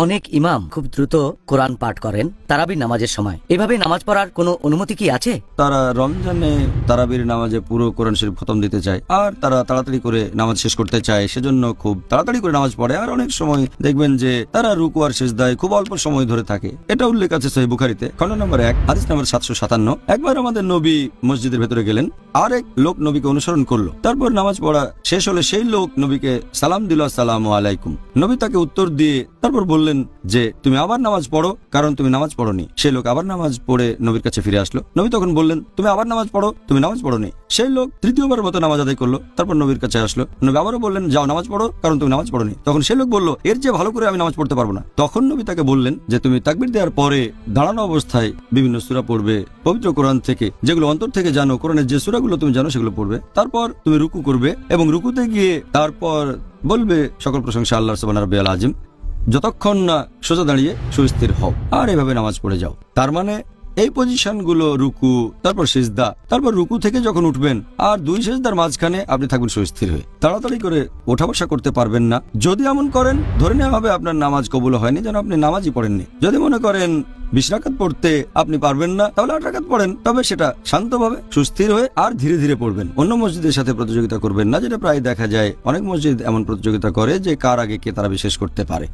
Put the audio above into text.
অনেক ইমাম খুব দ্রুত কোরআন পাঠ করেন তারাবির নামাজের সময়। এভাবে নামাজ পড়ার কোনো অনুমতি কি আছে? তারা রমজানে তারাবির নামাজে পুরো কোরআন শরীফ খতম দিতে চায়, আর তারা তাড়াতাড়ি করে নামাজ শেষ করতে চায়, সেজন্য খুব তাড়াতাড়ি করে নামাজ পড়ে। আর অনেক সময় দেখবেন যে তারা রুকু আর সিজদায় খুব অল্প সময় ধরে থাকে। এটা উল্লেখ আছে সহিহ বুখারীতে খণ্ড নম্বর 1 হাদিস নম্বর 757। একবার আমাদের নবী মসজিদের ভেতরে গেলেন, আরেক লোক নবীকে অনুসরণ করলো। তারপর নামাজ পড়া শেষ হলে সেই লোক নবীকে সালাম দিল, আসসালামু আলাইকুম। নবী তাকে উত্তর দিয়ে তারপর বললেন যে তুমি আবার নামাজ পড়ো, কারণ তুমি নামাজ পড়োনি। সেই লোক আবার নামাজ পড়ে নবীর কাছে ফিরে আসলো। নবী তখন বললেন তুমি আবার নামাজ পড়ো, তুমি নামাজ পড়োনি। সেই লোক তৃতীয়বার মতো নামাজ আদায় করলো, তারপর নবীর কাছে আসলো। নবী আবারও বললেন যাও নামাজ পড়ো, কারণ তুমি নামাজ পড়োনি। তখন সেই লোক বলল এর চেয়ে ভালো করে আমি নামাজ পড়তে পারবো না। তখন নবী তাকে বললেন যে তুমি তাকবীর দেওয়ার পরে দাঁড়ানো অবস্থায় বিভিন্ন সূরা পড়বে পবিত্র কোরআন থেকে, যেগুলো অন্তর থেকে জানো, কোরআনের যে সূরাগুলো তুমি জানো সেগুলো পড়বে। তারপর তুমি রুকু করবে এবং রুকুতে গিয়ে তারপর বলবে সকল প্রশংসা আল্লাহর সুবহান রাব্বিয়াল আযীম, যতক্ষণ না সোজা দাঁড়িয়ে সুস্থির হও, আর এভাবে নামাজ পড়ে যাও। তার মানে এই পজিশনগুলো রুকু, তারপর সিজদা, তারপর রুকু থেকে যখন উঠবেন আর দুই সিজদার মাঝখানে আপনি থাকবেন সুস্থির হয়ে। তাড়াতাড়ি করে ওঠা বসা করতে পারবেন না। যদি এমন করেন ধরে নেওয়া হবে আপনার নামাজ কবুল হয়নি, যেন আপনি নামাজই পড়েননি। যদি মনে করেন 20 রাকাত পড়তে আপনি পারবেন না, তাহলে 8 রাকাত পড়েন, তবে সেটা শান্তভাবে সুস্থির হয়ে আর ধীরে ধীরে পড়বেন। অন্য মসজিদের সাথে প্রতিযোগিতা করবেন না, যেটা প্রায় দেখা যায়। অনেক মসজিদ এমন প্রতিযোগিতা করে যে কার আগে কে তারা বিশেষ করতে পারে।